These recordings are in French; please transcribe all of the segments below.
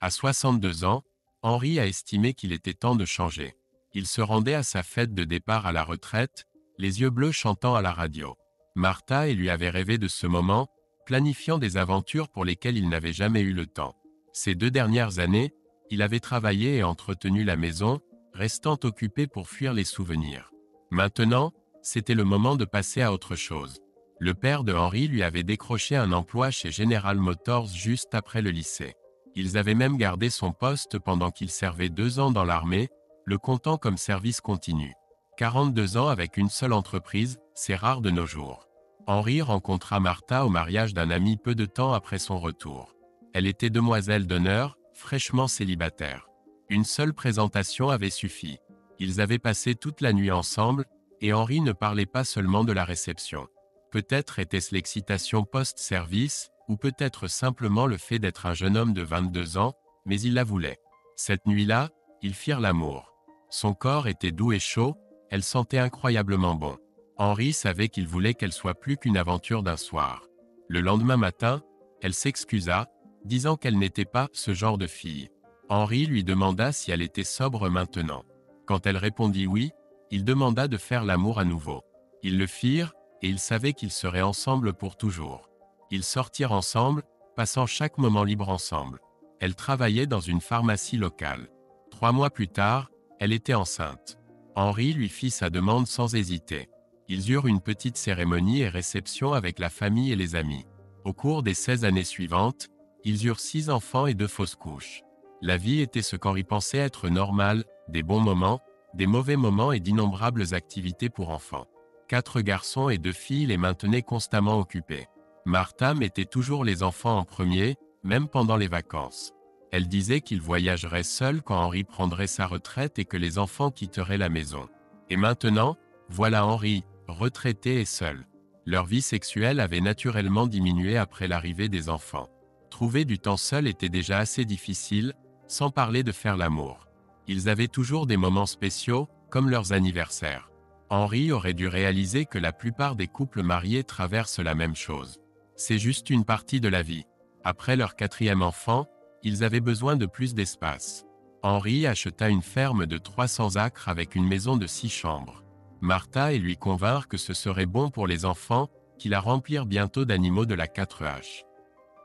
À 62 ans, Henri a estimé qu'il était temps de changer. Il se rendait à sa fête de départ à la retraite, les yeux bleus chantant à la radio. Martha et lui avait rêvé de ce moment, planifiant des aventures pour lesquelles il n'avait jamais eu le temps. Ces 2 dernières années, il avait travaillé et entretenu la maison, restant occupé pour fuir les souvenirs. Maintenant, c'était le moment de passer à autre chose. Le père de Henri lui avait décroché un emploi chez General Motors juste après le lycée. Ils avaient même gardé son poste pendant qu'il servait 2 ans dans l'armée, le comptant comme service continu. 42 ans avec une seule entreprise, c'est rare de nos jours. Henri rencontra Martha au mariage d'un ami peu de temps après son retour. Elle était demoiselle d'honneur, fraîchement célibataire. Une seule présentation avait suffi. Ils avaient passé toute la nuit ensemble, et Henri ne parlait pas seulement de la réception. Peut-être était-ce l'excitation post-service, ou peut-être simplement le fait d'être un jeune homme de 22 ans, mais il la voulait. Cette nuit-là, ils firent l'amour. Son corps était doux et chaud, elle sentait incroyablement bon. Henri savait qu'il voulait qu'elle soit plus qu'une aventure d'un soir. Le lendemain matin, elle s'excusa, disant qu'elle n'était pas ce genre de fille. Henri lui demanda si elle était sobre maintenant. Quand elle répondit oui, il demanda de faire l'amour à nouveau. Ils le firent, et ils savaient qu'ils seraient ensemble pour toujours. Ils sortirent ensemble, passant chaque moment libre ensemble. Elle travaillait dans une pharmacie locale. 3 mois plus tard, elle était enceinte. Henri lui fit sa demande sans hésiter. Ils eurent une petite cérémonie et réception avec la famille et les amis. Au cours des 16 années suivantes, ils eurent 6 enfants et 2 fausses couches. La vie était ce qu'Henri pensait être normal, des bons moments, des mauvais moments et d'innombrables activités pour enfants. 4 garçons et 2 filles les maintenaient constamment occupés. Martha mettait toujours les enfants en premier, même pendant les vacances. Elle disait qu'il voyagerait seul quand Henri prendrait sa retraite et que les enfants quitteraient la maison. Et maintenant, voilà Henri, retraité et seul. Leur vie sexuelle avait naturellement diminué après l'arrivée des enfants. Trouver du temps seul était déjà assez difficile, sans parler de faire l'amour. Ils avaient toujours des moments spéciaux, comme leurs anniversaires. Henri aurait dû réaliser que la plupart des couples mariés traversent la même chose. C'est juste une partie de la vie. Après leur 4e enfant, ils avaient besoin de plus d'espace. Henri acheta une ferme de 300 acres avec une maison de 6 chambres. Martha et lui convinrent que ce serait bon pour les enfants, qui la remplirent bientôt d'animaux de la 4H.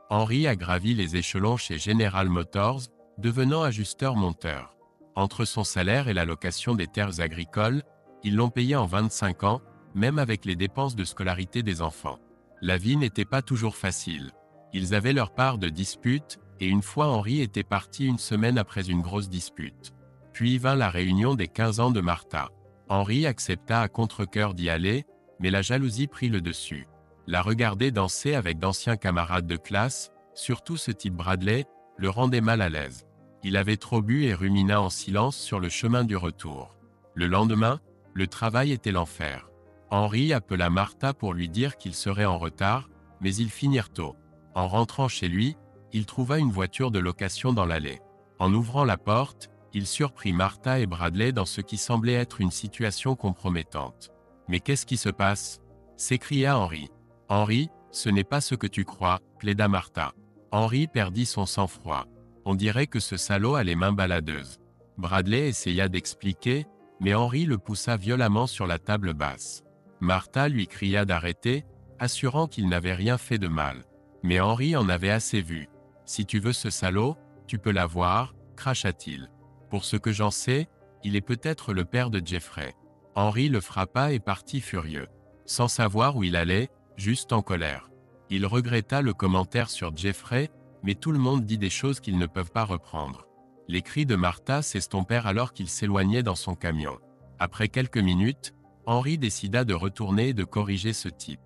Henri a gravi les échelons chez General Motors, devenant ajusteur-monteur. Entre son salaire et la location des terres agricoles, ils l'ont payé en 25 ans, même avec les dépenses de scolarité des enfants. La vie n'était pas toujours facile. Ils avaient leur part de disputes, et une fois Henri était parti une semaine après une grosse dispute. Puis vint la réunion des 15 ans de Martha. Henri accepta à contre-cœur d'y aller, mais la jalousie prit le dessus. La regarder danser avec d'anciens camarades de classe, surtout ce type Bradley, le rendait mal à l'aise. Il avait trop bu et rumina en silence sur le chemin du retour. Le lendemain, le travail était l'enfer. Henri appela Martha pour lui dire qu'il serait en retard, mais ils finirent tôt. En rentrant chez lui, il trouva une voiture de location dans l'allée. En ouvrant la porte, il surprit Martha et Bradley dans ce qui semblait être une situation compromettante. « Mais qu'est-ce qui se passe » s'écria Henri. « Henri, ce n'est pas ce que tu crois, plaida Martha. Henri perdit son sang-froid. On dirait que ce salaud a les mains baladeuses. Bradley essaya d'expliquer, mais Henri le poussa violemment sur la table basse. Martha lui cria d'arrêter, assurant qu'il n'avait rien fait de mal. Mais Henri en avait assez vu. « Si tu veux ce salaud, tu peux l'avoir, cracha-t-il. Pour ce que j'en sais, il est peut-être le père de Jeffrey. » Henri le frappa et partit furieux. Sans savoir où il allait, juste en colère. Il regretta le commentaire sur Jeffrey, mais tout le monde dit des choses qu'ils ne peuvent pas reprendre. Les cris de Martha s'estompèrent alors qu'il s'éloignait dans son camion. Après quelques minutes, Henri décida de retourner et de corriger ce type.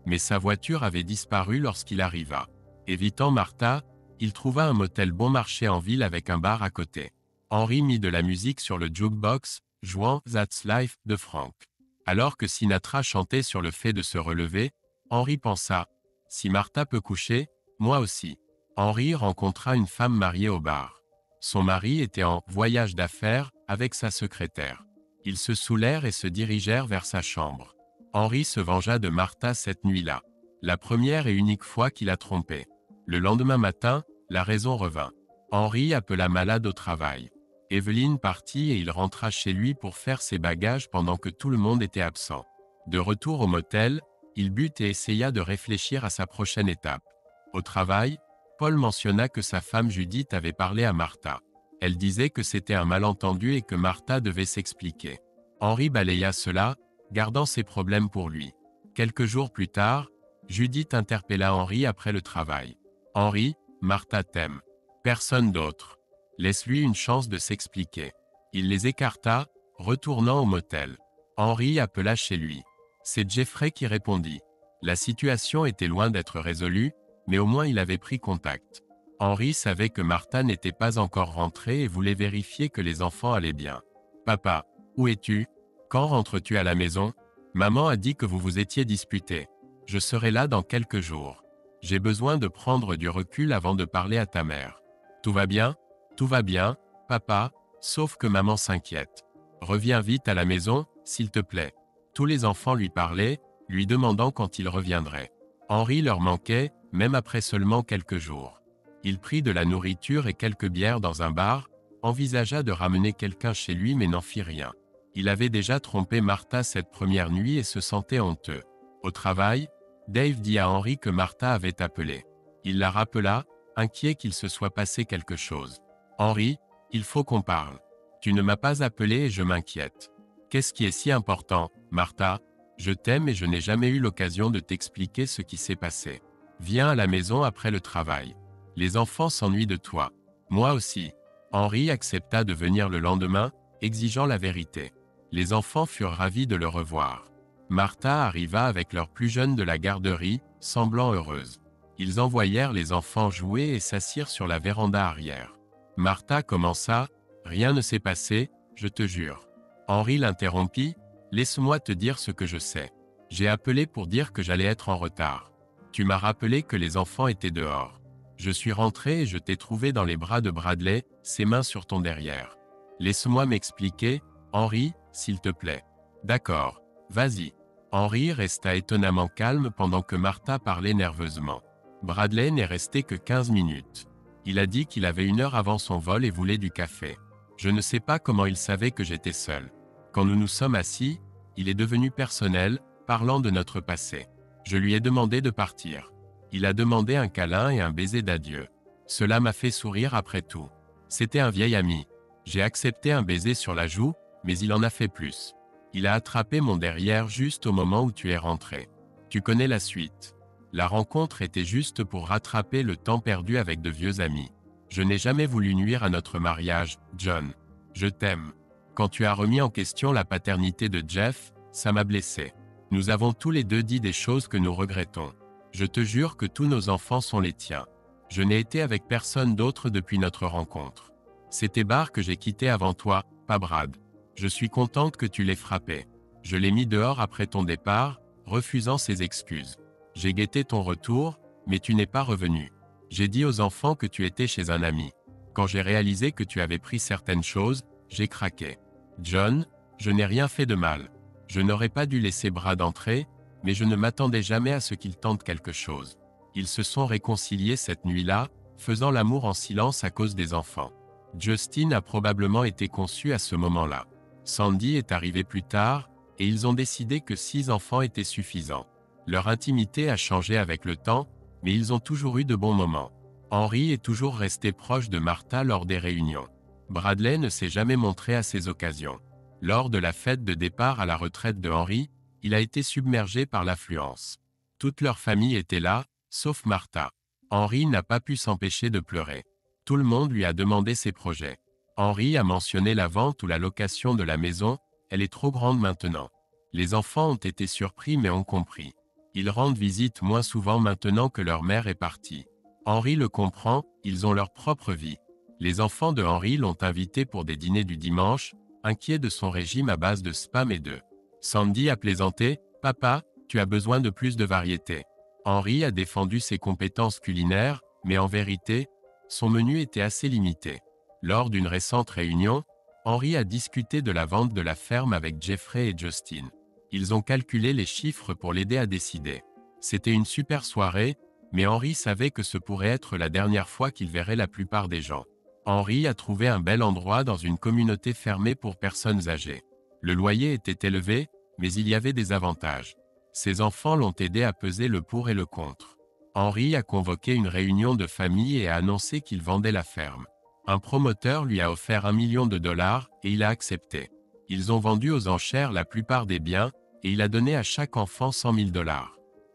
Mais sa voiture avait disparu lorsqu'il arriva. Évitant Martha, il trouva un motel bon marché en ville avec un bar à côté. Henri mit de la musique sur le jukebox, jouant « That's Life » de Frank. Alors que Sinatra chantait sur le fait de se relever, Henri pensa « Si Martha peut coucher, moi aussi ». Henri rencontra une femme mariée au bar. Son mari était en « voyage d'affaires » avec sa secrétaire. Ils se saoulèrent et se dirigèrent vers sa chambre. Henri se vengea de Martha cette nuit-là. La première et unique fois qu'il a trompé. Le lendemain matin, la raison revint. Henri appela malade au travail. Evelyne partit et il rentra chez lui pour faire ses bagages pendant que tout le monde était absent. De retour au motel, il but et essaya de réfléchir à sa prochaine étape. Au travail, Paul mentionna que sa femme Judith avait parlé à Martha. Elle disait que c'était un malentendu et que Martha devait s'expliquer. Henri balaya cela, gardant ses problèmes pour lui. Quelques jours plus tard, Judith interpella Henri après le travail. « Henri, Martha t'aime. Personne d'autre. Laisse-lui une chance de s'expliquer. » Il les écarta, retournant au motel. Henri appela chez lui. C'est Jeffrey qui répondit. La situation était loin d'être résolue, mais au moins il avait pris contact. Henri savait que Martha n'était pas encore rentrée et voulait vérifier que les enfants allaient bien. « Papa, où es-tu? Quand rentres-tu à la maison? Maman a dit que vous vous étiez disputés. Je serai là dans quelques jours. J'ai besoin de prendre du recul avant de parler à ta mère. Tout va bien? Tout va bien, papa, sauf que maman s'inquiète. Reviens vite à la maison, s'il te plaît. » Tous les enfants lui parlaient, lui demandant quand il reviendrait. Henri leur manquait, même après seulement quelques jours. Il prit de la nourriture et quelques bières dans un bar, envisagea de ramener quelqu'un chez lui mais n'en fit rien. Il avait déjà trompé Martha cette première nuit et se sentait honteux. Au travail, Dave dit à Henri que Martha avait appelé. Il la rappela, inquiet qu'il se soit passé quelque chose. « Henri, il faut qu'on parle. Tu ne m'as pas appelé et je m'inquiète. Qu'est-ce qui est si important, Martha? Je t'aime et je n'ai jamais eu l'occasion de t'expliquer ce qui s'est passé. Viens à la maison après le travail. Les enfants s'ennuient de toi. Moi aussi. » Henri accepta de venir le lendemain, exigeant la vérité. Les enfants furent ravis de le revoir. Martha arriva avec leur plus jeune de la garderie, semblant heureuse. Ils envoyèrent les enfants jouer et s'assirent sur la véranda arrière. Martha commença, « Rien ne s'est passé, je te jure. » Henri l'interrompit, « Laisse-moi te dire ce que je sais. J'ai appelé pour dire que j'allais être en retard. Tu m'as rappelé que les enfants étaient dehors. Je suis rentré et je t'ai trouvé dans les bras de Bradley, ses mains sur ton derrière. Laisse-moi m'expliquer, Henri, s'il te plaît. » « D'accord, vas-y. » Henri resta étonnamment calme pendant que Martha parlait nerveusement. Bradley n'est resté que 15 minutes. Il a dit qu'il avait 1 heure avant son vol et voulait du café. Je ne sais pas comment il savait que j'étais seul. Quand nous nous sommes assis, il est devenu personnel, parlant de notre passé. Je lui ai demandé de partir. Il a demandé un câlin et un baiser d'adieu. Cela m'a fait sourire après tout. C'était un vieil ami. J'ai accepté un baiser sur la joue, mais il en a fait plus. Il a attrapé mon derrière juste au moment où tu es rentré. Tu connais la suite. La rencontre était juste pour rattraper le temps perdu avec de vieux amis. Je n'ai jamais voulu nuire à notre mariage, John. Je t'aime. Quand tu as remis en question la paternité de Jeff, ça m'a blessé. Nous avons tous les deux dit des choses que nous regrettons. Je te jure que tous nos enfants sont les tiens. Je n'ai été avec personne d'autre depuis notre rencontre. C'était Barr que j'ai quitté avant toi, pas Brad. Je suis contente que tu l'aies frappé. Je l'ai mis dehors après ton départ, refusant ses excuses. J'ai guetté ton retour, mais tu n'es pas revenu. J'ai dit aux enfants que tu étais chez un ami. Quand j'ai réalisé que tu avais pris certaines choses, j'ai craqué. John, je n'ai rien fait de mal. Je n'aurais pas dû laisser Brad entrer, mais je ne m'attendais jamais à ce qu'il tente quelque chose. Ils se sont réconciliés cette nuit-là, faisant l'amour en silence à cause des enfants. Justin a probablement été conçu à ce moment-là. Sandy est arrivée plus tard, et ils ont décidé que 6 enfants étaient suffisants. Leur intimité a changé avec le temps, mais ils ont toujours eu de bons moments. Henri est toujours resté proche de Martha lors des réunions. Bradley ne s'est jamais montré à ces occasions. Lors de la fête de départ à la retraite de Henri, il a été submergé par l'affluence. Toute leur famille était là, sauf Martha. Henri n'a pas pu s'empêcher de pleurer. Tout le monde lui a demandé ses projets. Henri a mentionné la vente ou la location de la maison, elle est trop grande maintenant. Les enfants ont été surpris mais ont compris. Ils rendent visite moins souvent maintenant que leur mère est partie. Henri le comprend, ils ont leur propre vie. Les enfants de Henri l'ont invité pour des dîners du dimanche, inquiets de son régime à base de spam et d'œufs. Sandy a plaisanté, « Papa, tu as besoin de plus de variété. » Henri a défendu ses compétences culinaires, mais en vérité, son menu était assez limité. Lors d'une récente réunion, Henri a discuté de la vente de la ferme avec Jeffrey et Justin. Ils ont calculé les chiffres pour l'aider à décider. C'était une super soirée, mais Henri savait que ce pourrait être la dernière fois qu'il verrait la plupart des gens. Henri a trouvé un bel endroit dans une communauté fermée pour personnes âgées. Le loyer était élevé, mais il y avait des avantages. Ses enfants l'ont aidé à peser le pour et le contre. Henri a convoqué une réunion de famille et a annoncé qu'il vendait la ferme. Un promoteur lui a offert $1 million et il a accepté. Ils ont vendu aux enchères la plupart des biens et il a donné à chaque enfant $100 000.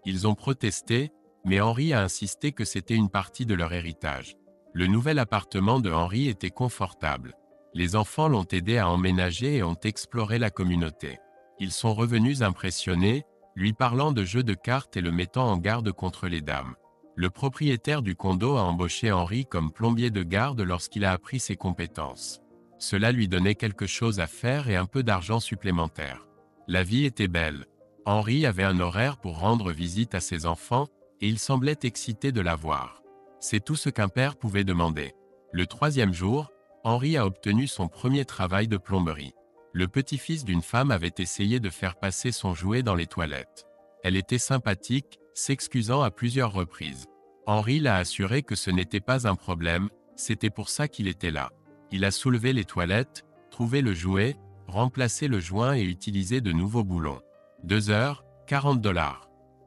Ils ont protesté, mais Henri a insisté que c'était une partie de leur héritage. Le nouvel appartement de Henri était confortable. Les enfants l'ont aidé à emménager et ont exploré la communauté. Ils sont revenus impressionnés, lui parlant de jeux de cartes et le mettant en garde contre les dames. Le propriétaire du condo a embauché Henri comme plombier de garde lorsqu'il a appris ses compétences. Cela lui donnait quelque chose à faire et un peu d'argent supplémentaire. La vie était belle. Henri avait un horaire pour rendre visite à ses enfants, et il semblait excité de la voir. C'est tout ce qu'un père pouvait demander. Le 3e jour, Henri a obtenu son premier travail de plomberie. Le petit-fils d'une femme avait essayé de faire passer son jouet dans les toilettes. Elle était sympathique, s'excusant à plusieurs reprises. Henri l'a assuré que ce n'était pas un problème, c'était pour ça qu'il était là. Il a soulevé les toilettes, trouvé le jouet, remplacé le joint et utilisé de nouveaux boulons. 2 heures, $40.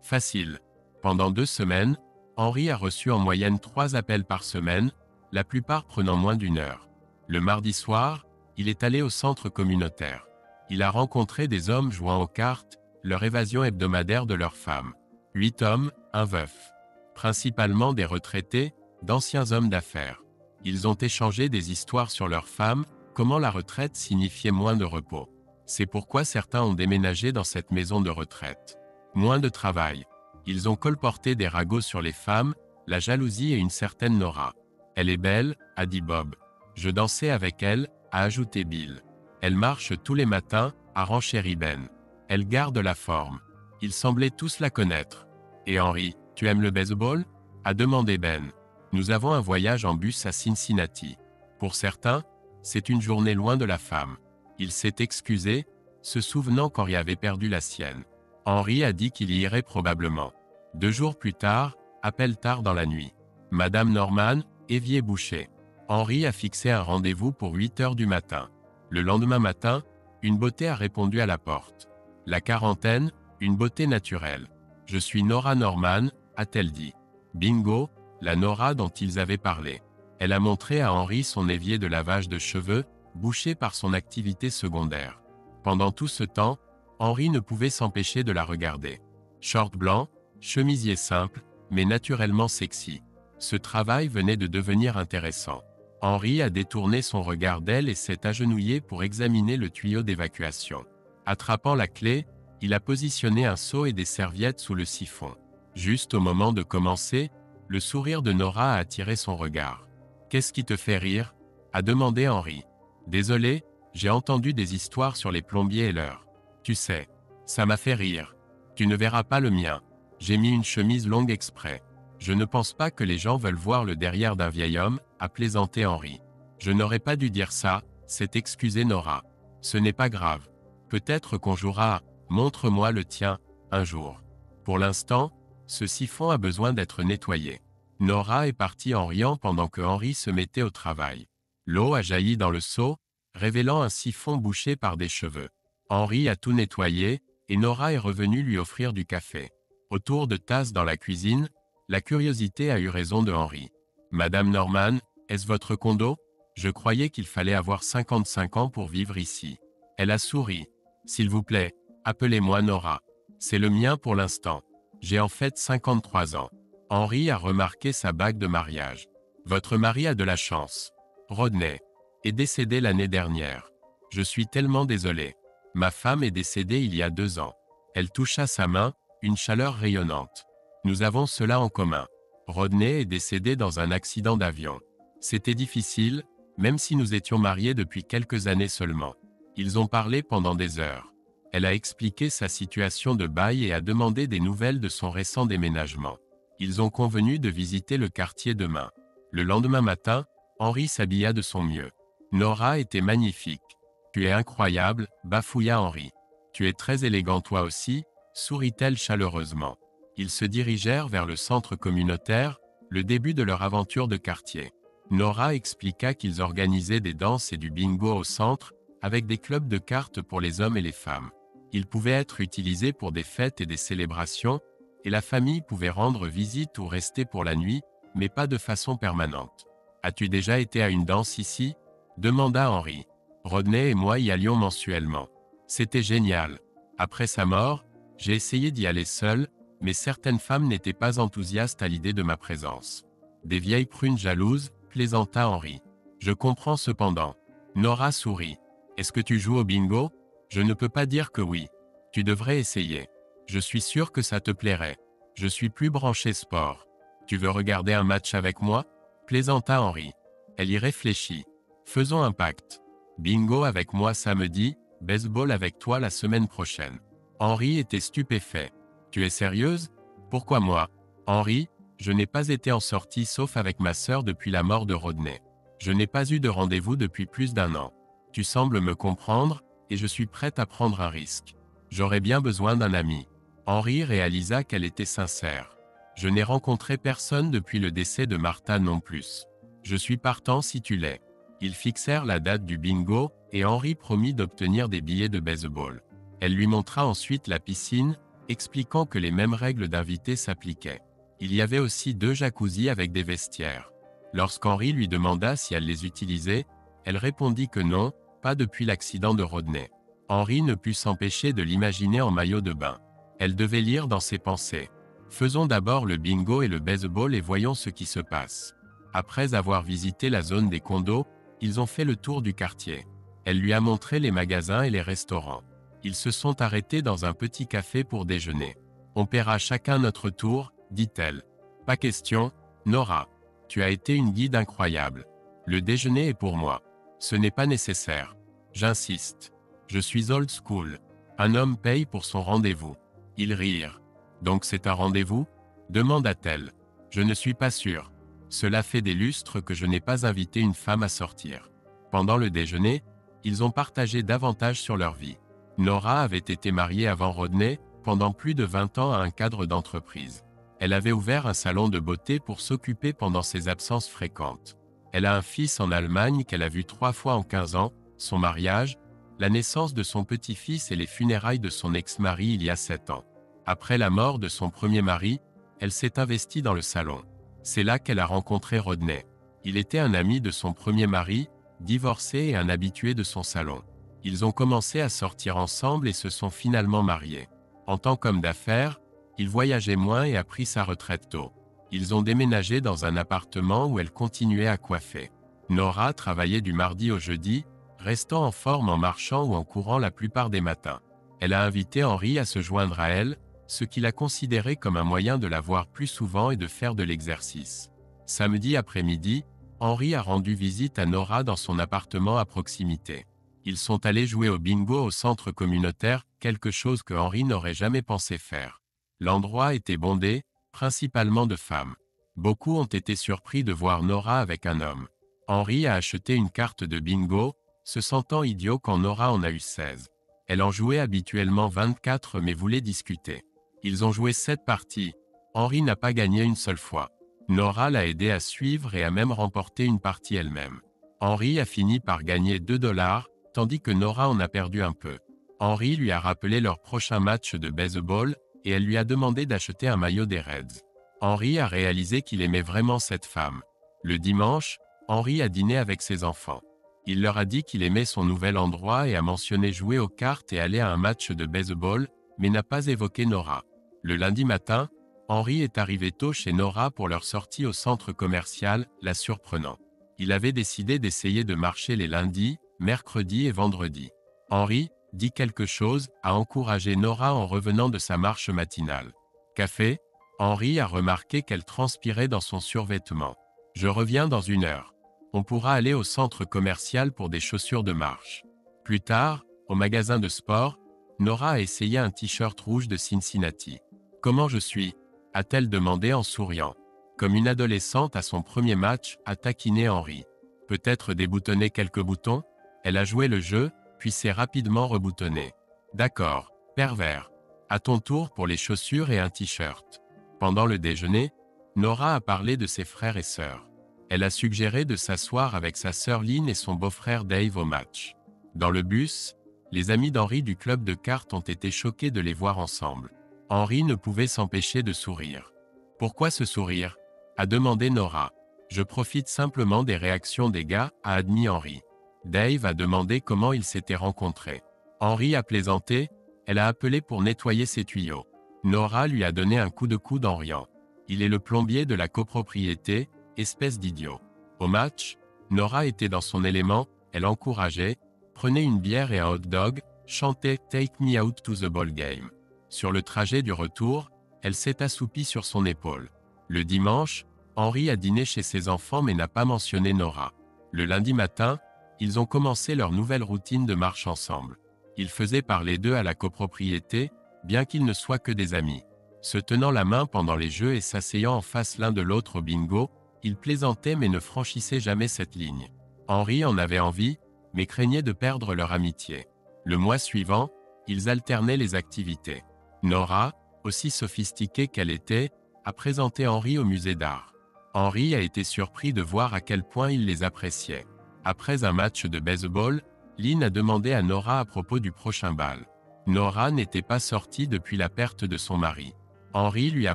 Facile. Pendant 2 semaines, Henri a reçu en moyenne 3 appels par semaine, la plupart prenant moins d'1 heure. Le mardi soir, il est allé au centre communautaire. Il a rencontré des hommes jouant aux cartes, leur évasion hebdomadaire de leurs femmes. 8 hommes, un veuf. Principalement des retraités, d'anciens hommes d'affaires. Ils ont échangé des histoires sur leurs femmes, comment la retraite signifiait moins de repos. C'est pourquoi certains ont déménagé dans cette maison de retraite. Moins de travail. Ils ont colporté des ragots sur les femmes, la jalousie et une certaine Nora. Elle est belle, a dit Bob. Je dansais avec elle, a ajouté Bill. Elle marche tous les matins, a renchéri Ben. Elle garde la forme. Ils semblaient tous la connaître. Et Henri, tu aimes le baseball? A demandé Ben. Nous avons un voyage en bus à Cincinnati. Pour certains, c'est une journée loin de la femme. Il s'est excusé, se souvenant qu'Henri avait perdu la sienne. Henri a dit qu'il y irait probablement. 2 jours plus tard, appel tard dans la nuit. Madame Norman, évier bouché. Henri a fixé un rendez-vous pour 8 heures du matin. Le lendemain matin, une beauté a répondu à la porte. La quarantaine, une beauté naturelle. Je suis Nora Norman, a-t-elle dit. Bingo, la Nora dont ils avaient parlé. Elle a montré à Henri son évier de lavage de cheveux, bouché par son activité secondaire. Pendant tout ce temps, Henri ne pouvait s'empêcher de la regarder. Short blanc, chemisier simple, mais naturellement sexy. Ce travail venait de devenir intéressant. Henri a détourné son regard d'elle et s'est agenouillé pour examiner le tuyau d'évacuation. Attrapant la clé, il a positionné un seau et des serviettes sous le siphon. Juste au moment de commencer, le sourire de Nora a attiré son regard. « Qu'est-ce qui te fait rire ?» a demandé Henri. « Désolé, j'ai entendu des histoires sur les plombiers et leurs. Tu sais, ça m'a fait rire. Tu ne verras pas le mien. J'ai mis une chemise longue exprès. Je ne pense pas que les gens veulent voir le derrière d'un vieil homme, a plaisanté Henri. Je n'aurais pas dû dire ça, s'est excusé Nora. Ce n'est pas grave. Peut-être qu'on jouera à « Montre-moi le tien » un jour. Pour l'instant, ce siphon a besoin d'être nettoyé. Nora est partie en riant pendant que Henri se mettait au travail. L'eau a jailli dans le seau, révélant un siphon bouché par des cheveux. Henri a tout nettoyé, et Nora est revenue lui offrir du café. Autour de tasses dans la cuisine, la curiosité a eu raison de Henri. « Madame Norman, est-ce votre condo? Je croyais qu'il fallait avoir 55 ans pour vivre ici. » Elle a souri. « S'il vous plaît, appelez-moi Nora. C'est le mien pour l'instant. J'ai en fait 53 ans. » Henri a remarqué sa bague de mariage. « Votre mari a de la chance. Rodney est décédé l'année dernière. Je suis tellement désolé. Ma femme est décédée il y a 2 ans. » Elle toucha sa main, une chaleur rayonnante. « Nous avons cela en commun. Rodney est décédé dans un accident d'avion. C'était difficile, même si nous étions mariés depuis quelques années seulement. » Ils ont parlé pendant des heures. Elle a expliqué sa situation de bail et a demandé des nouvelles de son récent déménagement. Ils ont convenu de visiter le quartier demain. Le lendemain matin, Henri s'habilla de son mieux. Nora était magnifique. « Tu es incroyable, » bafouilla Henri. « Tu es très élégant toi aussi, » sourit-elle chaleureusement. Ils se dirigèrent vers le centre communautaire, le début de leur aventure de quartier. Nora expliqua qu'ils organisaient des danses et du bingo au centre, avec des clubs de cartes pour les hommes et les femmes. Ils pouvaient être utilisés pour des fêtes et des célébrations, et la famille pouvait rendre visite ou rester pour la nuit, mais pas de façon permanente. « As-tu déjà été à une danse ici ?» demanda Henry. Rodney et moi y allions mensuellement. C'était génial. Après sa mort, j'ai essayé d'y aller seul, mais certaines femmes n'étaient pas enthousiastes à l'idée de ma présence. Des vieilles prunes jalouses, plaisanta Henry. Je comprends cependant. Nora sourit. Est-ce que tu joues au bingo? Je ne peux pas dire que oui. Tu devrais essayer. Je suis sûr que ça te plairait. Je suis plus branché sport. Tu veux regarder un match avec moi? Plaisanta Henry. Elle y réfléchit. Faisons un pacte. Bingo avec moi samedi, baseball avec toi la semaine prochaine. Henry était stupéfait. Tu es sérieuse? Pourquoi moi? Henry, je n'ai pas été en sortie sauf avec ma sœur depuis la mort de Rodney. Je n'ai pas eu de rendez-vous depuis plus d'1 an. Tu sembles me comprendre, et je suis prête à prendre un risque. J'aurais bien besoin d'un ami. Henry réalisa qu'elle était sincère. Je n'ai rencontré personne depuis le décès de Martha non plus. Je suis partant si tu l'es. Ils fixèrent la date du bingo, et Henry promit d'obtenir des billets de baseball. Elle lui montra ensuite la piscine, expliquant que les mêmes règles d'invité s'appliquaient. Il y avait aussi 2 jacuzzis avec des vestiaires. Lorsqu'Henry lui demanda si elle les utilisait, elle répondit que non, pas depuis l'accident de Rodney. Henry ne put s'empêcher de l'imaginer en maillot de bain. Elle devait lire dans ses pensées. Faisons d'abord le bingo et le baseball et voyons ce qui se passe. Après avoir visité la zone des condos, ils ont fait le tour du quartier. Elle lui a montré les magasins et les restaurants. Ils se sont arrêtés dans un petit café pour déjeuner. On paiera chacun notre tour, dit-elle. Pas question, Nora. Tu as été une guide incroyable. Le déjeuner est pour moi. Ce n'est pas nécessaire. J'insiste. Je suis old school. Un homme paye pour son rendez-vous. Ils rirent. Donc c'est un rendez-vous? Demanda-t-elle. Je ne suis pas sûr. Cela fait des lustres que je n'ai pas invité une femme à sortir. Pendant le déjeuner, ils ont partagé davantage sur leur vie. Nora avait été mariée avant Rodney, pendant plus de 20 ans à un cadre d'entreprise. Elle avait ouvert un salon de beauté pour s'occuper pendant ses absences fréquentes. Elle a un fils en Allemagne qu'elle a vu 3 fois en 15 ans, son mariage, la naissance de son petit-fils et les funérailles de son ex-mari il y a 7 ans. Après la mort de son premier mari, elle s'est investie dans le salon. C'est là qu'elle a rencontré Rodney. Il était un ami de son premier mari, divorcé et un habitué de son salon. Ils ont commencé à sortir ensemble et se sont finalement mariés. En tant qu'homme d'affaires, il voyageait moins et a pris sa retraite tôt. Ils ont déménagé dans un appartement où elle continuait à coiffer. Nora travaillait du mardi au jeudi, restant en forme en marchant ou en courant la plupart des matins. Elle a invité Henry à se joindre à elle, ce qu'il a considéré comme un moyen de la voir plus souvent et de faire de l'exercice. Samedi après-midi, Henry a rendu visite à Nora dans son appartement à proximité. Ils sont allés jouer au bingo au centre communautaire, quelque chose que Henry n'aurait jamais pensé faire. L'endroit était bondé, principalement de femmes. Beaucoup ont été surpris de voir Nora avec un homme. Henry a acheté une carte de bingo, se sentant idiot quand Nora en a eu 16. Elle en jouait habituellement 24 mais voulait discuter. Ils ont joué 7 parties. Henry n'a pas gagné une seule fois. Nora l'a aidé à suivre et a même remporté une partie elle-même. Henry a fini par gagner 2 $, tandis que Nora en a perdu un peu. Henry lui a rappelé leur prochain match de baseball, et elle lui a demandé d'acheter un maillot des Reds. Henry a réalisé qu'il aimait vraiment cette femme. Le dimanche, Henry a dîné avec ses enfants. Il leur a dit qu'il aimait son nouvel endroit et a mentionné jouer aux cartes et aller à un match de baseball, mais n'a pas évoqué Nora. Le lundi matin, Henry est arrivé tôt chez Nora pour leur sortie au centre commercial, la surprenant. Il avait décidé d'essayer de marcher les lundis, mercredis et vendredis. Henry, dit quelque chose, a encouragé Nora en revenant de sa marche matinale. Café? Henry a remarqué qu'elle transpirait dans son survêtement. Je reviens dans 1 heure. On pourra aller au centre commercial pour des chaussures de marche. Plus tard, au magasin de sport, Nora a essayé un t-shirt rouge de Cincinnati. Comment je suis? A-t-elle demandé en souriant. Comme une adolescente à son premier match, a taquiné Henry. Peut-être déboutonner quelques boutons? Elle a joué le jeu, puis s'est rapidement reboutonnée. D'accord, pervers. À ton tour pour les chaussures et un t-shirt. Pendant le déjeuner, Nora a parlé de ses frères et sœurs. Elle a suggéré de s'asseoir avec sa sœur Lynn et son beau-frère Dave au match. Dans le bus, les amis d'Henry du club de cartes ont été choqués de les voir ensemble. Henry ne pouvait s'empêcher de sourire. « Pourquoi ce sourire ?» a demandé Nora. « Je profite simplement des réactions des gars », a admis Henry. Dave a demandé comment ils s'étaient rencontrés. Henry a plaisanté, elle a appelé pour nettoyer ses tuyaux. Nora lui a donné un coup de coude en riant. Il est le plombier de la copropriété, espèce d'idiot. Au match, Nora était dans son élément, elle encourageait, prenait une bière et un hot dog, chantait « Take me out to the ball game ». Sur le trajet du retour, elle s'est assoupie sur son épaule. Le dimanche, Henry a dîné chez ses enfants mais n'a pas mentionné Nora. Le lundi matin, ils ont commencé leur nouvelle routine de marche ensemble. Ils faisaient parler d'eux à la copropriété, bien qu'ils ne soient que des amis. Se tenant la main pendant les jeux et s'asseyant en face l'un de l'autre au bingo, ils plaisantaient mais ne franchissaient jamais cette ligne. Henry en avait envie, mais craignait de perdre leur amitié. Le mois suivant, ils alternaient les activités. Nora, aussi sophistiquée qu'elle était, a présenté Henry au musée d'art. Henry a été surpris de voir à quel point il les appréciait. Après un match de baseball, Lynn a demandé à Nora à propos du prochain bal. Nora n'était pas sortie depuis la perte de son mari. Henry lui a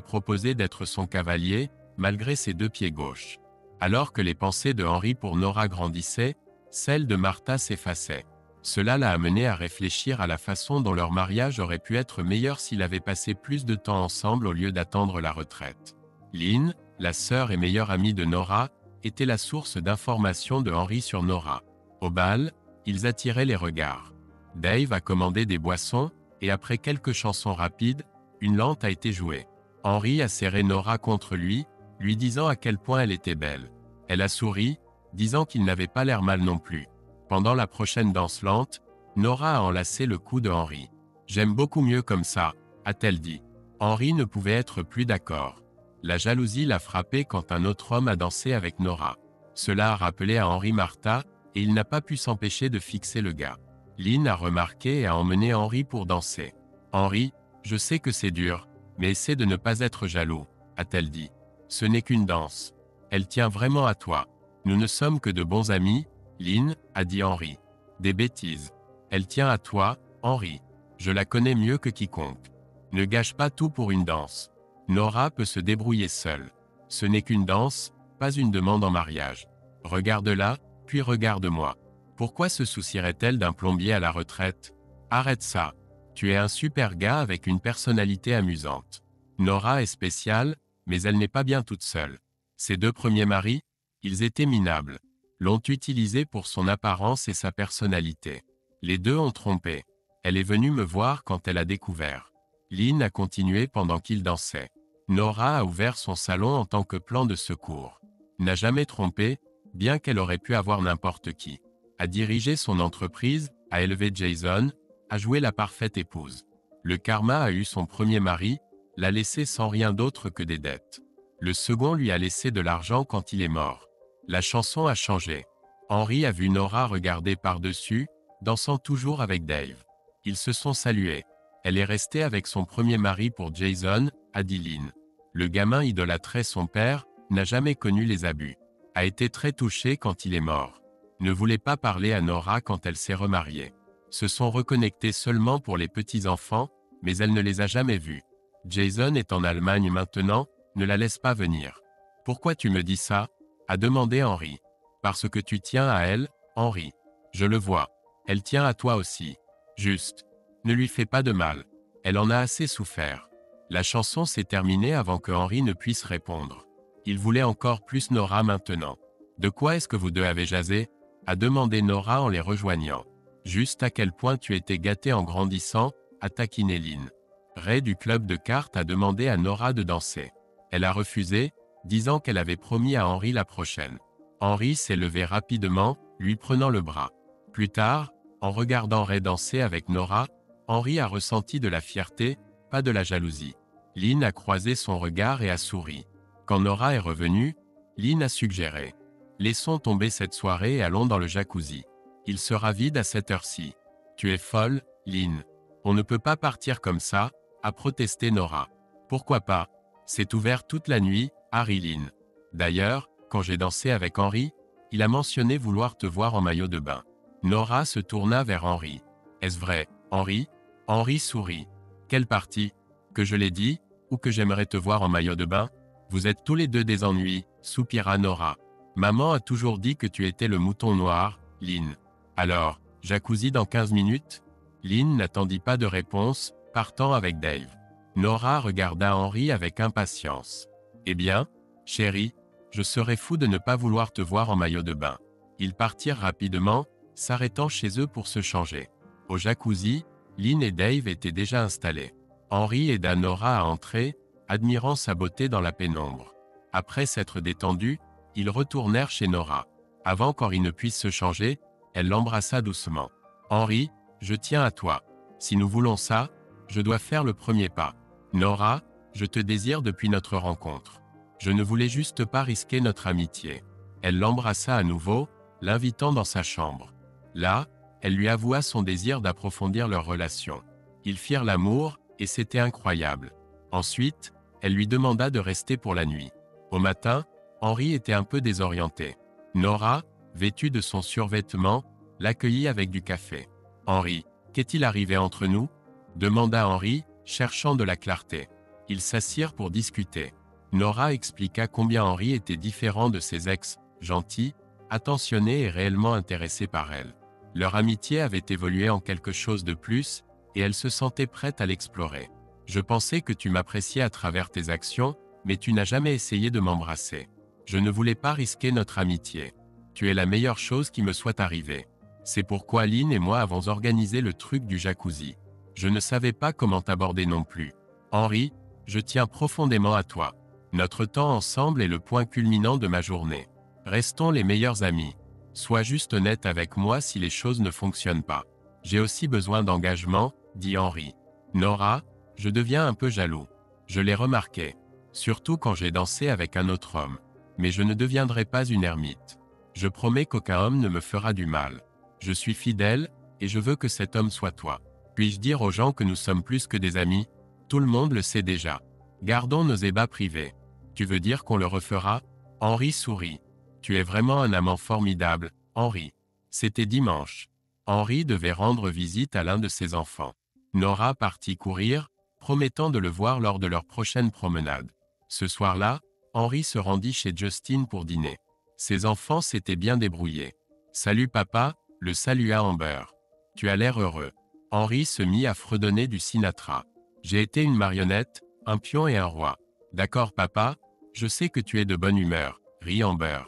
proposé d'être son cavalier, malgré ses 2 pieds gauches. Alors que les pensées de Henry pour Nora grandissaient, celles de Martha s'effaçaient. Cela l'a amené à réfléchir à la façon dont leur mariage aurait pu être meilleur s'il avait passé plus de temps ensemble au lieu d'attendre la retraite. Lynn, la sœur et meilleure amie de Nora, était la source d'informations de Henry sur Nora. Au bal, ils attiraient les regards. Dave a commandé des boissons, et après quelques chansons rapides, une lente a été jouée. Henry a serré Nora contre lui, lui disant à quel point elle était belle. Elle a souri, disant qu'il n'avait pas l'air mal non plus. Pendant la prochaine danse lente, Nora a enlacé le cou de Henry. « J'aime beaucoup mieux comme ça », a-t-elle dit. Henry ne pouvait être plus d'accord. La jalousie l'a frappé quand un autre homme a dansé avec Nora. Cela a rappelé à Henry Martha, et il n'a pas pu s'empêcher de fixer le gars. Lynn a remarqué et a emmené Henry pour danser. « Henry, je sais que c'est dur, mais essaie de ne pas être jaloux », a-t-elle dit. « Ce n'est qu'une danse. Elle tient vraiment à toi. Nous ne sommes que de bons amis, Lynn, » a dit Henry. « Des bêtises. Elle tient à toi, Henry. Je la connais mieux que quiconque. Ne gâche pas tout pour une danse. Nora peut se débrouiller seule. Ce n'est qu'une danse, pas une demande en mariage. Regarde-la, puis regarde-moi. Pourquoi se soucierait-elle d'un plombier à la retraite? Arrête ça. Tu es un super gars avec une personnalité amusante. Nora est spéciale, mais elle n'est pas bien toute seule. Ses 2 premiers maris, ils étaient minables. L'ont utilisée pour son apparence et sa personnalité. Les 2 ont trompé. Elle est venue me voir quand elle a découvert. Lynn a continué pendant qu'ils dansaient. Nora a ouvert son salon en tant que plan de secours. N'a jamais trompé, bien qu'elle aurait pu avoir n'importe qui. A dirigé son entreprise, a élevé Jason, a joué la parfaite épouse. Le karma a eu son premier mari, l'a laissé sans rien d'autre que des dettes. Le second lui a laissé de l'argent quand il est mort. La chanson a changé. Henry a vu Nora regarder par-dessus, dansant toujours avec Dave. Ils se sont salués. Elle est restée avec son premier mari pour Jason, a dit Lynn. Le gamin idolâtrait son père, n'a jamais connu les abus. A été très touché quand il est mort. Ne voulait pas parler à Nora quand elle s'est remariée. Se sont reconnectés seulement pour les petits-enfants, mais elle ne les a jamais vus. Jason est en Allemagne maintenant, ne la laisse pas venir. « Pourquoi tu me dis ça ?» a demandé Henry. « Parce que tu tiens à elle, Henry. Je le vois. Elle tient à toi aussi. Juste. Ne lui fais pas de mal. Elle en a assez souffert. » La chanson s'est terminée avant que Henry ne puisse répondre. Il voulait encore plus Nora maintenant. « De quoi est-ce que vous 2 avez jasé ?» a demandé Nora en les rejoignant. « Juste à quel point tu étais gâtée en grandissant » a taquiné Lynn. Ray du club de cartes a demandé à Nora de danser. Elle a refusé, disant qu'elle avait promis à Henry la prochaine. Henry s'est levé rapidement, lui prenant le bras. Plus tard, en regardant Ray danser avec Nora, Henry a ressenti de la fierté, pas de la jalousie. Lynn a croisé son regard et a souri. Quand Nora est revenue, Lynn a suggéré. Laissons tomber cette soirée et allons dans le jacuzzi. Il sera vide à cette heure-ci. Tu es folle, Lynn. On ne peut pas partir comme ça, a protesté Nora. Pourquoi pas? C'est ouvert toute la nuit, a ri Lynn. D'ailleurs, quand j'ai dansé avec Henri, il a mentionné vouloir te voir en maillot de bain. Nora se tourna vers Henri. Est-ce vrai, Henri? Henri sourit. Quelle partie? Que je l'ai dit, ou que j'aimerais te voir en maillot de bain? Vous êtes tous les deux des ennuis, soupira Nora. Maman a toujours dit que tu étais le mouton noir, Lynn. Alors, jacuzzi dans 15 minutes? Lynn n'attendit pas de réponse, partant avec Dave. Nora regarda Henri avec impatience. Eh bien, chérie, je serais fou de ne pas vouloir te voir en maillot de bain. Ils partirent rapidement, s'arrêtant chez eux pour se changer. Au jacuzzi, Lynn et Dave étaient déjà installés. Henri aida Nora à entrer, admirant sa beauté dans la pénombre. Après s'être détendus, ils retournèrent chez Nora. Avant qu'Henri ne puisse se changer, elle l'embrassa doucement. « Henri, je tiens à toi. Si nous voulons ça, je dois faire le premier pas. Nora, je te désire depuis notre rencontre. Je ne voulais juste pas risquer notre amitié. » Elle l'embrassa à nouveau, l'invitant dans sa chambre. Là, elle lui avoua son désir d'approfondir leur relation. Ils firent l'amour, et c'était incroyable. Ensuite, elle lui demanda de rester pour la nuit. Au matin, Henri était un peu désorienté. Nora, vêtue de son survêtement, l'accueillit avec du café. « Henri, qu'est-il arrivé entre nous ?» demanda Henri, cherchant de la clarté. Ils s'assirent pour discuter. Nora expliqua combien Henri était différent de ses ex, gentil, attentionné et réellement intéressé par elle. Leur amitié avait évolué en quelque chose de plus, et elle se sentait prête à l'explorer. « Je pensais que tu m'appréciais à travers tes actions, mais tu n'as jamais essayé de m'embrasser. Je ne voulais pas risquer notre amitié. Tu es la meilleure chose qui me soit arrivée. C'est pourquoi Lynn et moi avons organisé le truc du jacuzzi. Je ne savais pas comment t'aborder non plus. Henri, je tiens profondément à toi. Notre temps ensemble est le point culminant de ma journée. Restons les meilleurs amis. Sois juste honnête avec moi si les choses ne fonctionnent pas. J'ai aussi besoin d'engagement, dit Henri. Nora, je deviens un peu jaloux. Je l'ai remarqué. Surtout quand j'ai dansé avec un autre homme. Mais je ne deviendrai pas une ermite. Je promets qu'aucun homme ne me fera du mal. Je suis fidèle, et je veux que cet homme soit toi. Puis-je dire aux gens que nous sommes plus que des amis? Tout le monde le sait déjà. Gardons nos ébats privés. Tu veux dire qu'on le refera? Henri sourit. Tu es vraiment un amant formidable, Henri. C'était dimanche. Henri devait rendre visite à l'un de ses enfants. Nora partit courir, promettant de le voir lors de leur prochaine promenade. Ce soir-là, Henri se rendit chez Justin pour dîner. Ses enfants s'étaient bien débrouillés. « Salut papa », le salua Amber. « Tu as l'air heureux. » Henri se mit à fredonner du Sinatra. « J'ai été une marionnette, un pion et un roi. »« D'accord papa, je sais que tu es de bonne humeur, » rit Amber.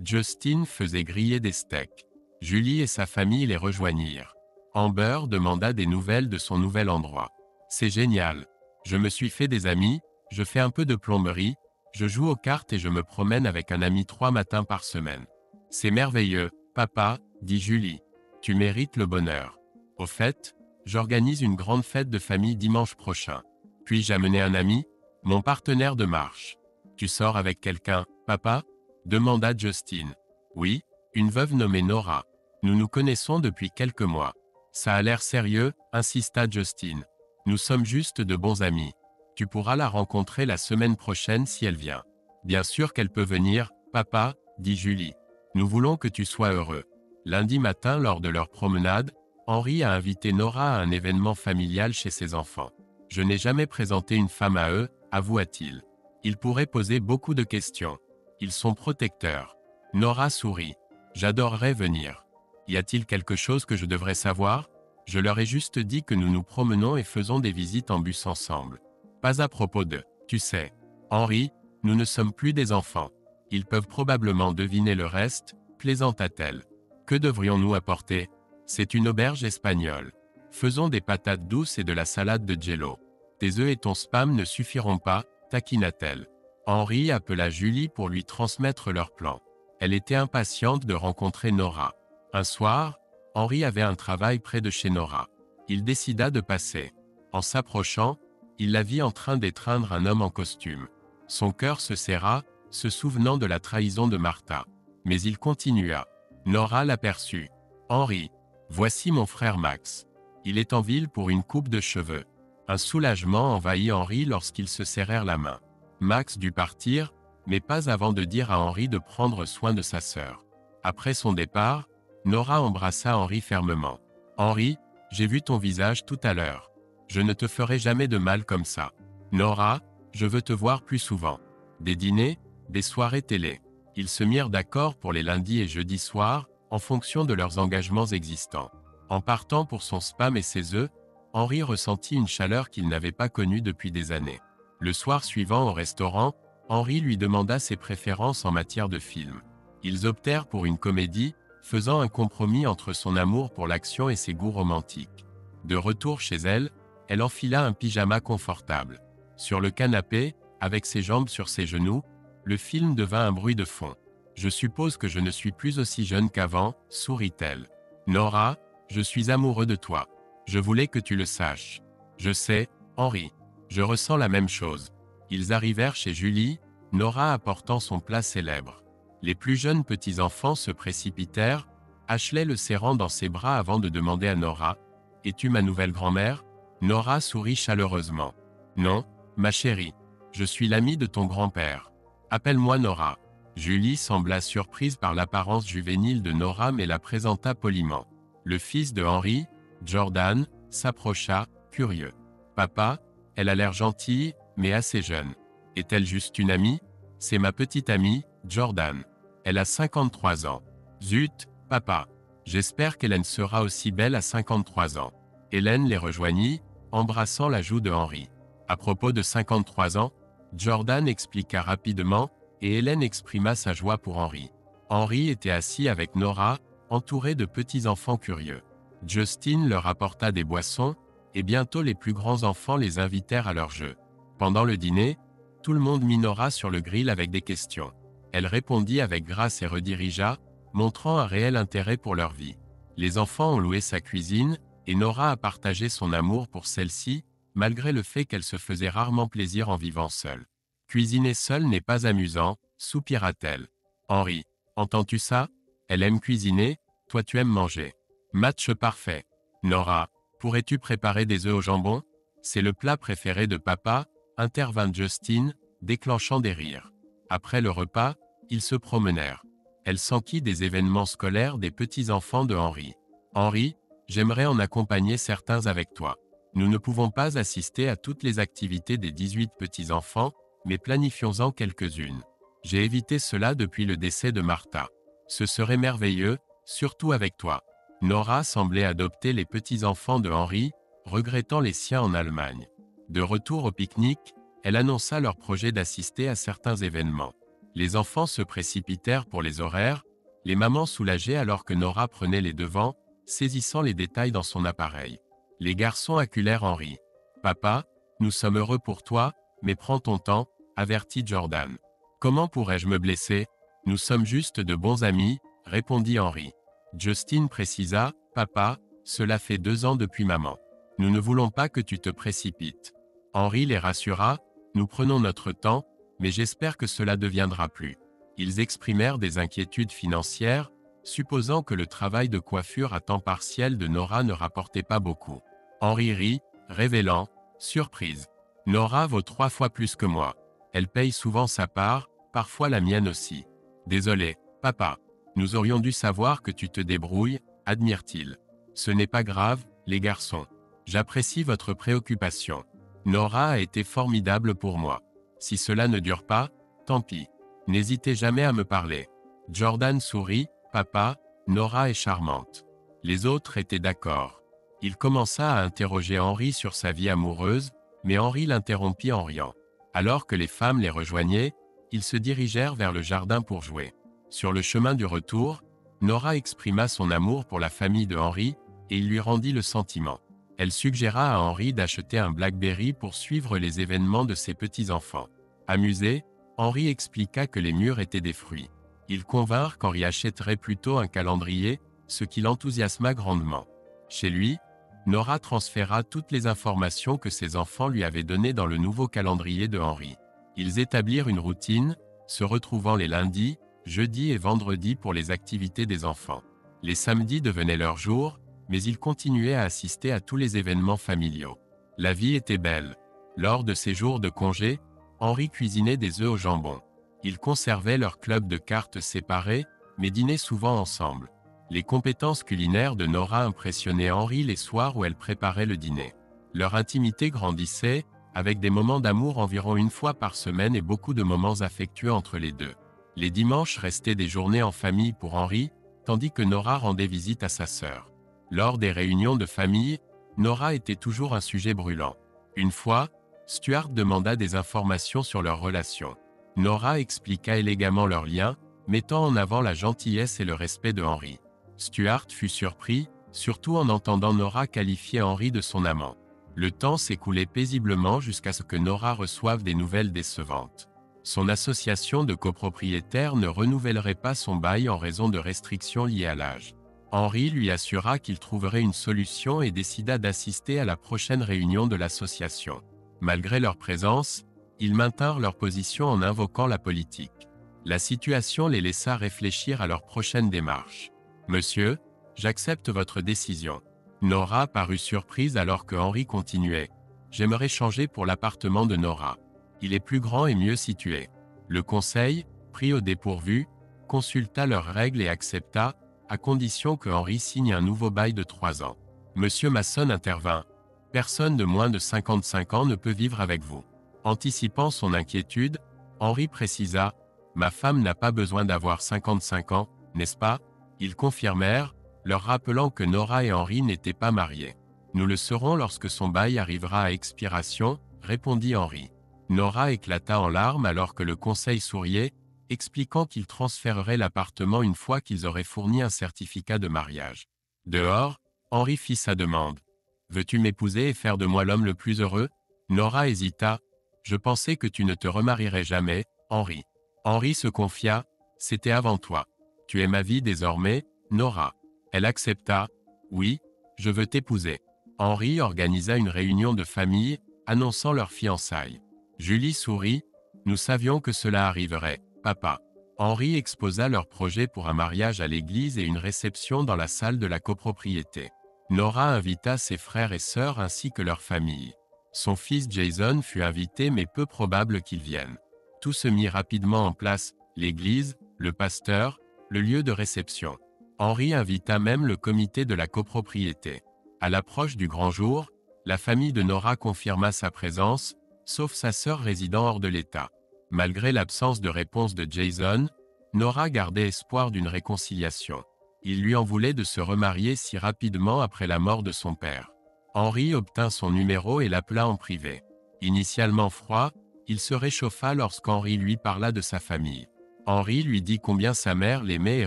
Justin faisait griller des steaks. Julie et sa famille les rejoignirent. Amber demanda des nouvelles de son nouvel endroit. « C'est génial. Je me suis fait des amis, je fais un peu de plomberie, je joue aux cartes et je me promène avec un ami 3 matins par semaine. »« C'est merveilleux, papa, » dit Julie. « Tu mérites le bonheur. Au fait, j'organise une grande fête de famille dimanche prochain. Puis-je amener un ami? Mon partenaire de marche. »« Tu sors avec quelqu'un, papa ?» demanda Justin. « Oui, une veuve nommée Nora. Nous nous connaissons depuis quelques mois. »« Ça a l'air sérieux, » insista Justin. « Nous sommes juste de bons amis. Tu pourras la rencontrer la semaine prochaine si elle vient. »« Bien sûr qu'elle peut venir, papa, » dit Julie. « Nous voulons que tu sois heureux. » Lundi matin, lors de leur promenade, Henri a invité Nora à un événement familial chez ses enfants. « Je n'ai jamais présenté une femme à eux, » avoua-t-il. « Ils pourraient poser beaucoup de questions. Ils sont protecteurs. » Nora sourit. « J'adorerais venir. Y a-t-il quelque chose que je devrais savoir? Je leur ai juste dit que nous nous promenons et faisons des visites en bus ensemble. Pas à propos de, tu sais. Henri, nous ne sommes plus des enfants. Ils peuvent probablement deviner le reste, plaisanta-t-elle. Que devrions-nous apporter? C'est une auberge espagnole. Faisons des patates douces et de la salade de jello. Tes œufs et ton spam ne suffiront pas, taquina-t-elle. Henri appela Julie pour lui transmettre leur plan. Elle était impatiente de rencontrer Nora. Un soir, Henri avait un travail près de chez Nora. Il décida de passer. En s'approchant, il la vit en train d'étreindre un homme en costume. Son cœur se serra, se souvenant de la trahison de Martha. Mais il continua. Nora l'aperçut. « Henri, voici mon frère Max. Il est en ville pour une coupe de cheveux. » Un soulagement envahit Henri lorsqu'ils se serrèrent la main. Max dut partir, mais pas avant de dire à Henri de prendre soin de sa sœur. Après son départ, Nora embrassa Henri fermement. « Henri, j'ai vu ton visage tout à l'heure. Je ne te ferai jamais de mal comme ça. Nora, je veux te voir plus souvent. » Des dîners, des soirées télé. Ils se mirent d'accord pour les lundis et jeudis soirs, en fonction de leurs engagements existants. En partant pour son spam et ses œufs, Henri ressentit une chaleur qu'il n'avait pas connue depuis des années. Le soir suivant au restaurant, Henri lui demanda ses préférences en matière de film. Ils optèrent pour une comédie, faisant un compromis entre son amour pour l'action et ses goûts romantiques. De retour chez elle, elle enfila un pyjama confortable. Sur le canapé, avec ses jambes sur ses genoux, le film devint un bruit de fond. « Je suppose que je ne suis plus aussi jeune qu'avant, sourit-elle. Nora, je suis amoureux de toi. Je voulais que tu le saches. Je sais, Henri. Je ressens la même chose. » Ils arrivèrent chez Julie, Nora apportant son plat célèbre. Les plus jeunes petits-enfants se précipitèrent, Ashley le serrant dans ses bras avant de demander à Nora « Es-tu ma nouvelle grand-mère ?» Nora sourit chaleureusement. « Non, ma chérie. Je suis l'amie de ton grand-père. Appelle-moi Nora. » Julie sembla surprise par l'apparence juvénile de Nora mais la présenta poliment. Le fils de Henri, Jordan, s'approcha, curieux. « Papa, elle a l'air gentille, mais assez jeune. Est-elle juste une amie ? C'est ma petite amie, Jordan. Elle a 53 ans. Zut, papa. J'espère qu'Hélène sera aussi belle à 53 ans. » Hélène les rejoignit, embrassant la joue de Henri. À propos de 53 ans, Jordan expliqua rapidement, et Hélène exprima sa joie pour Henri. Henri était assis avec Nora, entouré de petits-enfants curieux. Justin leur apporta des boissons, et bientôt les plus grands enfants les invitèrent à leur jeu. Pendant le dîner, tout le monde mit Nora sur le grill avec des questions. Elle répondit avec grâce et redirigea, montrant un réel intérêt pour leur vie. Les enfants ont loué sa cuisine, et Nora a partagé son amour pour celle-ci, malgré le fait qu'elle se faisait rarement plaisir en vivant seule. « Cuisiner seule n'est pas amusant, soupira-t-elle. Henri, entends-tu ça? Elle aime cuisiner, toi tu aimes manger. Match parfait. Nora, pourrais-tu préparer des œufs au jambon? C'est le plat préféré de papa, intervint Justin, déclenchant des rires. Après le repas, ils se promenèrent. Elle s'enquit des événements scolaires des petits-enfants de Henri. Henri, j'aimerais en accompagner certains avec toi. Nous ne pouvons pas assister à toutes les activités des 18 petits-enfants, mais planifions-en quelques-unes. J'ai évité cela depuis le décès de Martha. Ce serait merveilleux, surtout avec toi. Nora semblait adopter les petits-enfants de Henri, regrettant les siens en Allemagne. De retour au pique-nique, elle annonça leur projet d'assister à certains événements. Les enfants se précipitèrent pour les horaires, les mamans soulagées alors que Nora prenait les devants, saisissant les détails dans son appareil. Les garçons acculèrent Henri. « Papa, nous sommes heureux pour toi, mais prends ton temps, » avertit Jordan. « Comment pourrais-je me blesser? Nous sommes juste de bons amis, » répondit Henri. Justin précisa, « Papa, cela fait 2 ans depuis maman. Nous ne voulons pas que tu te précipites. » Henri les rassura, « Nous prenons notre temps, mais j'espère que cela deviendra plus. » Ils exprimèrent des inquiétudes financières, supposant que le travail de coiffure à temps partiel de Nora ne rapportait pas beaucoup. Henri rit, révélant, « Surprise. Nora vaut 3 fois plus que moi. Elle paye souvent sa part, parfois la mienne aussi. Désolé, papa. Nous aurions dû savoir que tu te débrouilles, admire-t-il. Ce n'est pas grave, les garçons. J'apprécie votre préoccupation. Nora a été formidable pour moi. Si cela ne dure pas, tant pis. N'hésitez jamais à me parler. » Jordan sourit, « Papa, Nora est charmante. » Les autres étaient d'accord. Il commença à interroger Henri sur sa vie amoureuse, mais Henri l'interrompit en riant. Alors que les femmes les rejoignaient, ils se dirigèrent vers le jardin pour jouer. Sur le chemin du retour, Nora exprima son amour pour la famille de Henri, et il lui rendit le sentiment. Elle suggéra à Henri d'acheter un Blackberry pour suivre les événements de ses petits-enfants. Amusé, Henri expliqua que les mûres étaient des fruits. Ils convinrent qu'Henri achèterait plutôt un calendrier, ce qui l'enthousiasma grandement. Chez lui, Nora transféra toutes les informations que ses enfants lui avaient données dans le nouveau calendrier de Henri. Ils établirent une routine, se retrouvant les lundis, jeudis et vendredis pour les activités des enfants. Les samedis devenaient leur jour, mais ils continuaient à assister à tous les événements familiaux. La vie était belle. Lors de ses jours de congé, Henri cuisinait des œufs au jambon. Ils conservaient leur club de cartes séparés, mais dînaient souvent ensemble. Les compétences culinaires de Nora impressionnaient Henry les soirs où elle préparait le dîner. Leur intimité grandissait, avec des moments d'amour environ une fois par semaine et beaucoup de moments affectueux entre les deux. Les dimanches restaient des journées en famille pour Henry, tandis que Nora rendait visite à sa sœur. Lors des réunions de famille, Nora était toujours un sujet brûlant. Une fois, Stuart demanda des informations sur leur relation. Nora expliqua élégamment leur lien, mettant en avant la gentillesse et le respect de Henry. Stuart fut surpris, surtout en entendant Nora qualifier Henry de son amant. Le temps s'écoulait paisiblement jusqu'à ce que Nora reçoive des nouvelles décevantes. Son association de copropriétaires ne renouvellerait pas son bail en raison de restrictions liées à l'âge. Henry lui assura qu'il trouverait une solution et décida d'assister à la prochaine réunion de l'association. Malgré leur présence, ils maintinrent leur position en invoquant la politique. La situation les laissa réfléchir à leur prochaine démarche. « Monsieur, j'accepte votre décision. » Nora parut surprise alors que Henry continuait. « J'aimerais changer pour l'appartement de Nora. Il est plus grand et mieux situé. » Le conseil, pris au dépourvu, consulta leurs règles et accepta, à condition que Henry signe un nouveau bail de 3 ans. Monsieur Mason intervint. « Personne de moins de 55 ans ne peut vivre avec vous. » Anticipant son inquiétude, Henry précisa « Ma femme n'a pas besoin d'avoir 55 ans, n'est-ce pas ?» Ils confirmèrent, leur rappelant que Nora et Henry n'étaient pas mariés. « Nous le serons lorsque son bail arrivera à expiration, » répondit Henry. Nora éclata en larmes alors que le conseil souriait, expliquant qu'ils transféreraient l'appartement une fois qu'ils auraient fourni un certificat de mariage. Dehors, Henry fit sa demande. « Veux-tu m'épouser et faire de moi l'homme le plus heureux ?» Nora hésita. « Je pensais que tu ne te remarierais jamais, Henry. » Henry se confia. « C'était avant toi. Tu es ma vie désormais, Nora. » Elle accepta. « Oui, je veux t'épouser. » Henry organisa une réunion de famille, annonçant leur fiançailles. Julie sourit. « Nous savions que cela arriverait, papa. » Henry exposa leur projet pour un mariage à l'église et une réception dans la salle de la copropriété. Nora invita ses frères et sœurs ainsi que leur famille. Son fils Jason fut invité mais peu probable qu'il vienne. Tout se mit rapidement en place, l'église, le pasteur, le lieu de réception. Henry invita même le comité de la copropriété. À l'approche du grand jour, la famille de Nora confirma sa présence, sauf sa sœur résidant hors de l'État. Malgré l'absence de réponse de Jason, Nora gardait espoir d'une réconciliation. Il lui en voulait de se remarier si rapidement après la mort de son père. Henry obtint son numéro et l'appela en privé. Initialement froid, il se réchauffa lorsqu'Henry lui parla de sa famille. Henry lui dit combien sa mère l'aimait et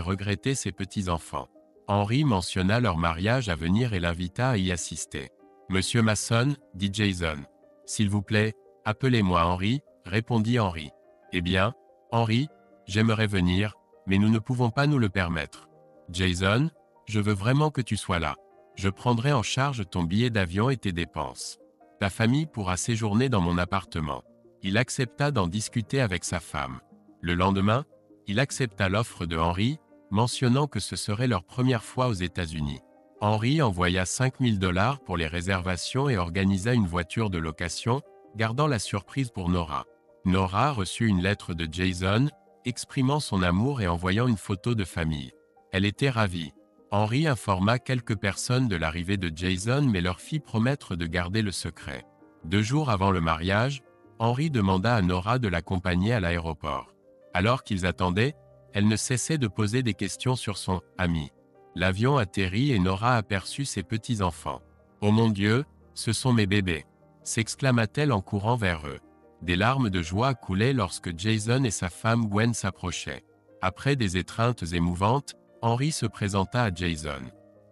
regrettait ses petits-enfants. Henry mentionna leur mariage à venir et l'invita à y assister. « Monsieur Mason, dit Jason. « S'il vous plaît, appelez-moi Henry, répondit Henry. « Eh bien, Henry, j'aimerais venir, mais nous ne pouvons pas nous le permettre. Jason, je veux vraiment que tu sois là. Je prendrai en charge ton billet d'avion et tes dépenses. Ta famille pourra séjourner dans mon appartement. » Il accepta d'en discuter avec sa femme. Le lendemain, il accepta l'offre de Henry, mentionnant que ce serait leur première fois aux États-Unis. Henry envoya $5 000 pour les réservations et organisa une voiture de location, gardant la surprise pour Nora. Nora reçut une lettre de Jason, exprimant son amour et envoyant une photo de famille. Elle était ravie. Henry informa quelques personnes de l'arrivée de Jason mais leur fit promettre de garder le secret. 2 jours avant le mariage, Henry demanda à Nora de l'accompagner à l'aéroport. Alors qu'ils attendaient, elle ne cessait de poser des questions sur son « ami ». L'avion atterrit et Nora aperçut ses petits-enfants. « Oh mon Dieu, ce sont mes bébés !» s'exclama-t-elle en courant vers eux. Des larmes de joie coulaient lorsque Jason et sa femme Gwen s'approchaient. Après des étreintes émouvantes, Henry se présenta à Jason.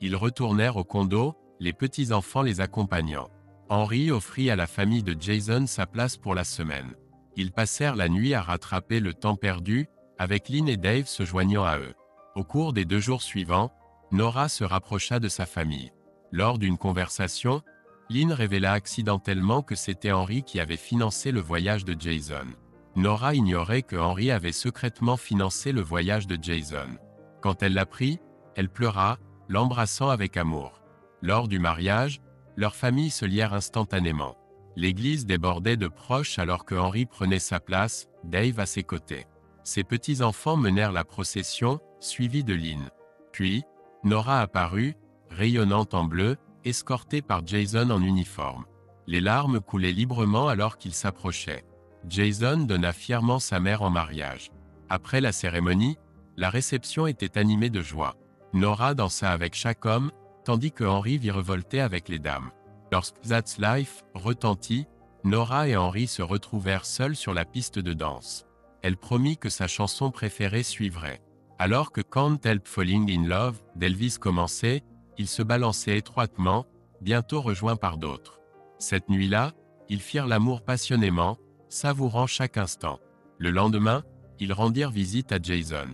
Ils retournèrent au condo, les petits-enfants les accompagnant. Henry offrit à la famille de Jason sa place pour la semaine. Ils passèrent la nuit à rattraper le temps perdu, avec Lynn et Dave se joignant à eux. Au cours des 2 jours suivants, Nora se rapprocha de sa famille. Lors d'une conversation, Lynn révéla accidentellement que c'était Henry qui avait financé le voyage de Jason. Nora ignorait que Henry avait secrètement financé le voyage de Jason. Quand elle l'apprit, elle pleura, l'embrassant avec amour. Lors du mariage, leurs familles se lièrent instantanément. L'église débordait de proches alors que Henry prenait sa place, Dave à ses côtés. Ses petits-enfants menèrent la procession, suivie de Lynn. Puis, Nora apparut, rayonnante en bleu, escortée par Jason en uniforme. Les larmes coulaient librement alors qu'il s'approchait. Jason donna fièrement sa mère en mariage. Après la cérémonie, la réception était animée de joie. Nora dansa avec chaque homme, tandis que Henry virevoltait avec les dames. Lorsque That's Life retentit, Nora et Henry se retrouvèrent seuls sur la piste de danse. Elle promit que sa chanson préférée suivrait. Alors que Can't Help Falling in Love d'Elvis commençait, ils se balançaient étroitement, bientôt rejoints par d'autres. Cette nuit-là, ils firent l'amour passionnément, savourant chaque instant. Le lendemain, ils rendirent visite à Jason.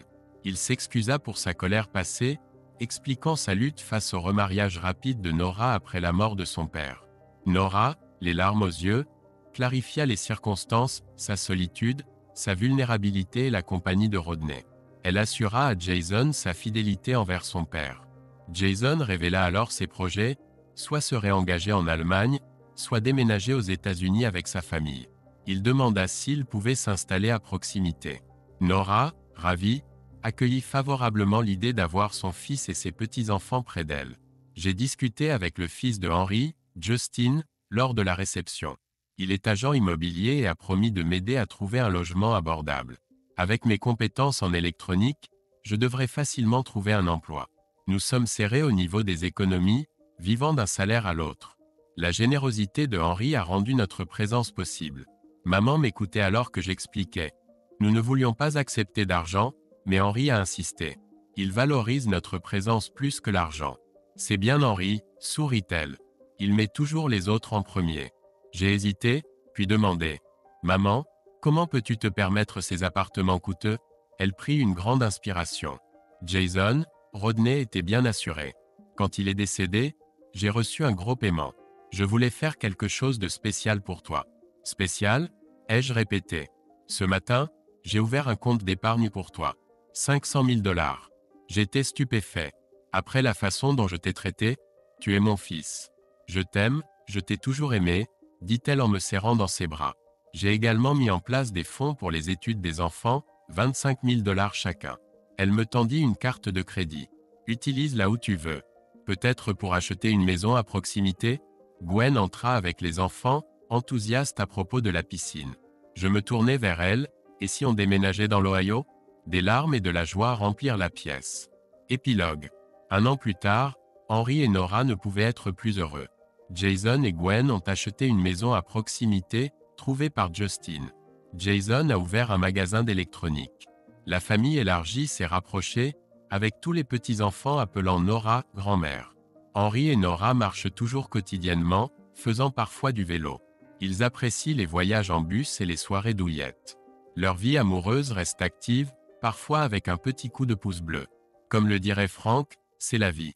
Il s'excusa pour sa colère passée, expliquant sa lutte face au remariage rapide de Nora après la mort de son père. Nora, les larmes aux yeux, clarifia les circonstances, sa solitude, sa vulnérabilité et la compagnie de Rodney. Elle assura à Jason sa fidélité envers son père. Jason révéla alors ses projets, soit se réengager en Allemagne, soit déménager aux États-Unis avec sa famille. Il demanda s'il pouvait s'installer à proximité. Nora, ravie, accueillit favorablement l'idée d'avoir son fils et ses petits-enfants près d'elle. J'ai discuté avec le fils de Henry, Justin, lors de la réception. Il est agent immobilier et a promis de m'aider à trouver un logement abordable. Avec mes compétences en électronique, je devrais facilement trouver un emploi. Nous sommes serrés au niveau des économies, vivant d'un salaire à l'autre. La générosité de Henry a rendu notre présence possible. Maman m'écoutait alors que j'expliquais. Nous ne voulions pas accepter d'argent, mais Henry a insisté. Il valorise notre présence plus que l'argent. C'est bien Henry, sourit-elle. Il met toujours les autres en premier. J'ai hésité, puis demandé. Maman, comment peux-tu te permettre ces appartements coûteux? Elle prit une grande inspiration. Jason, Rodney était bien assuré. Quand il est décédé, j'ai reçu un gros paiement. Je voulais faire quelque chose de spécial pour toi. Spécial? Ai-je répété. Ce matin, j'ai ouvert un compte d'épargne pour toi. 500 000 $. J'étais stupéfait. Après la façon dont je t'ai traité, tu es mon fils. Je t'aime, je t'ai toujours aimé, dit-elle en me serrant dans ses bras. J'ai également mis en place des fonds pour les études des enfants, 25 000 $ chacun. Elle me tendit une carte de crédit. Utilise-la où tu veux. Peut-être pour acheter une maison à proximité? Gwen entra avec les enfants, enthousiaste à propos de la piscine. Je me tournai vers elle, et si on déménageait dans l'Ohio? Des larmes et de la joie remplirent la pièce. Épilogue. 1 an plus tard, Henry et Nora ne pouvaient être plus heureux. Jason et Gwen ont acheté une maison à proximité, trouvée par Justin. Jason a ouvert un magasin d'électronique. La famille élargie s'est rapprochée, avec tous les petits-enfants appelant Nora « grand-mère ». Henry et Nora marchent toujours quotidiennement, faisant parfois du vélo. Ils apprécient les voyages en bus et les soirées douillettes. Leur vie amoureuse reste active, parfois avec un petit coup de pouce bleu. Comme le dirait Franck, c'est la vie.